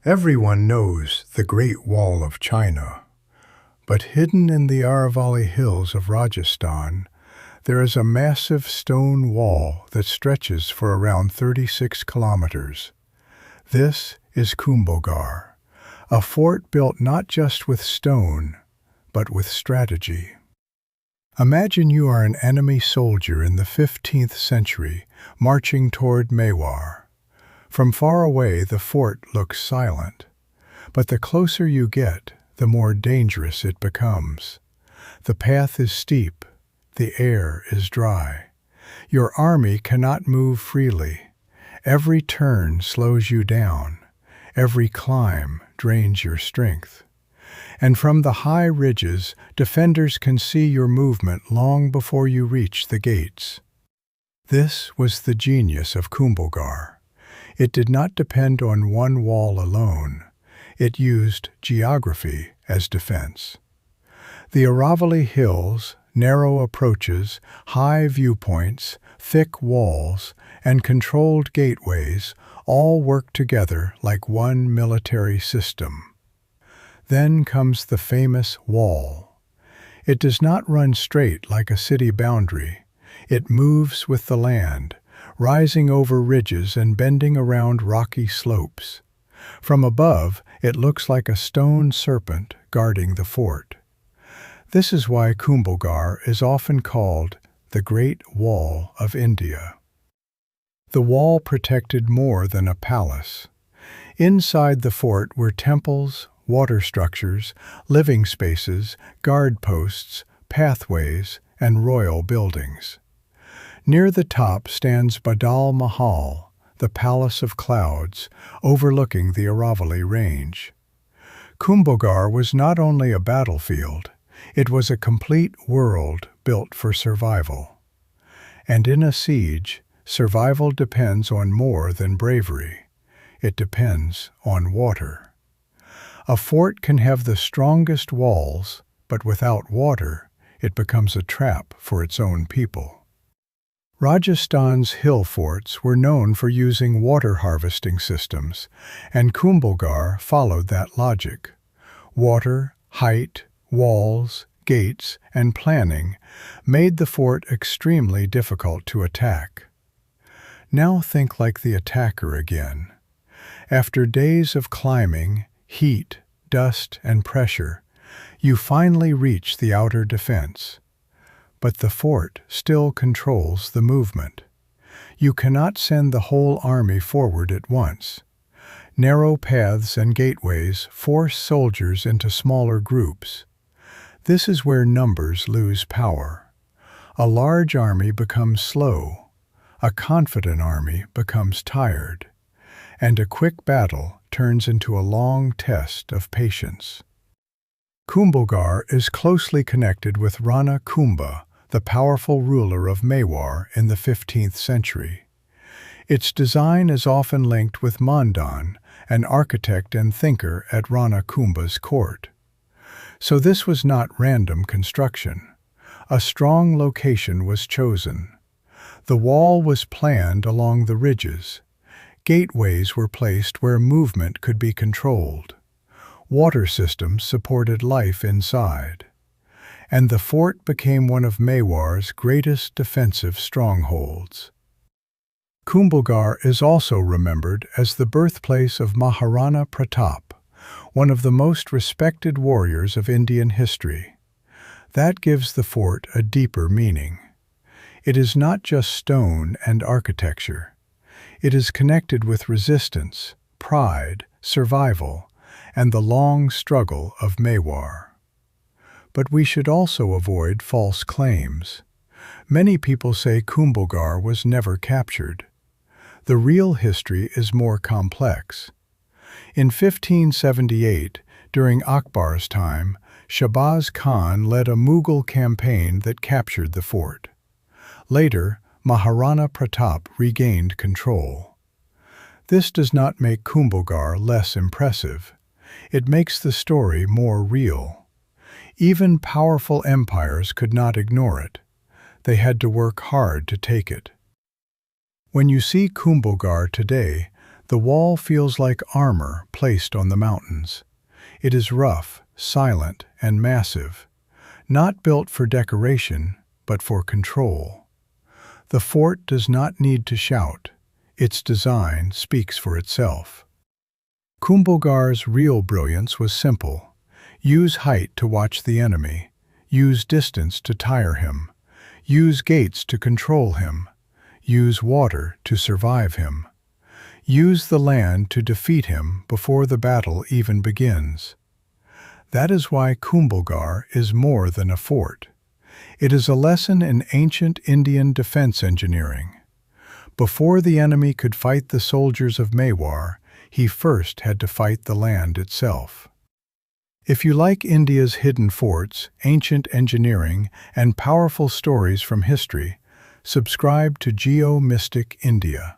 Everyone knows the Great Wall of China, but hidden in the Aravalli hills of Rajasthan, there is a massive stone wall that stretches for around 36 kilometers. This is Kumbhalgarh, a fort built not just with stone, but with strategy. Imagine you are an enemy soldier in the 15th century marching toward Mewar. From far away, the fort looks silent, but the closer you get, the more dangerous it becomes. The path is steep, the air is dry. Your army cannot move freely. Every turn slows you down. Every climb drains your strength. And from the high ridges, defenders can see your movement long before you reach the gates. This was the genius of Kumbhalgarh. It did not depend on one wall alone. It used geography as defense. The Aravalli Hills, narrow approaches, high viewpoints, thick walls, and controlled gateways all work together like one military system. Then comes the famous wall. It does not run straight like a city boundary. It moves with the land, rising over ridges and bending around rocky slopes. From above, it looks like a stone serpent guarding the fort. This is why Kumbhalgarh is often called the Great Wall of India. The wall protected more than a palace. Inside the fort were temples, water structures, living spaces, guard posts, pathways, and royal buildings. Near the top stands Badal Mahal, the Palace of Clouds, overlooking the Aravalli Range. Kumbhalgarh was not only a battlefield, it was a complete world built for survival. And in a siege, survival depends on more than bravery. It depends on water. A fort can have the strongest walls, but without water, it becomes a trap for its own people. Rajasthan's hill forts were known for using water harvesting systems, and Kumbhalgarh followed that logic. Water, height, walls, gates, and planning made the fort extremely difficult to attack. Now think like the attacker again. After days of climbing, heat, dust, and pressure, you finally reach the outer defense. But the fort still controls the movement. You cannot send the whole army forward at once. Narrow paths and gateways force soldiers into smaller groups. This is where numbers lose power. A large army becomes slow. A confident army becomes tired. And a quick battle turns into a long test of patience. Kumbhalgarh is closely connected with Rana Kumbha, the powerful ruler of Mewar in the 15th century. Its design is often linked with Mandan, an architect and thinker at Rana Kumbha's court. So this was not random construction. A strong location was chosen. The wall was planned along the ridges. Gateways were placed where movement could be controlled. Water systems supported life inside. And the fort became one of Mewar's greatest defensive strongholds. Kumbhalgarh is also remembered as the birthplace of Maharana Pratap, one of the most respected warriors of Indian history. That gives the fort a deeper meaning. It is not just stone and architecture. It is connected with resistance, pride, survival, and the long struggle of Mewar. But we should also avoid false claims. Many people say Kumbhalgarh was never captured. The real history is more complex. In 1578, during Akbar's time, Shahbaz Khan led a Mughal campaign that captured the fort. Later, Maharana Pratap regained control. This does not make Kumbhalgarh less impressive. It makes the story more real. Even powerful empires could not ignore it. They had to work hard to take it. When you see Kumbhalgarh today, The wall feels like armor placed on the mountains. It is rough, silent, and massive, not built for decoration, but for control. The fort does not need to shout. Its design speaks for itself. Kumbhalgarh's real brilliance was simple. Use height to watch the enemy. Use distance to tire him. Use gates to control him. Use water to survive him. Use the land to defeat him before the battle even begins. That is why Kumbhalgarh is more than a fort. It is a lesson in ancient Indian defense engineering. Before the enemy could fight the soldiers of Mewar, he first had to fight the land itself. If you like India's hidden forts, ancient engineering, and powerful stories from history, subscribe to Geo Mystic India.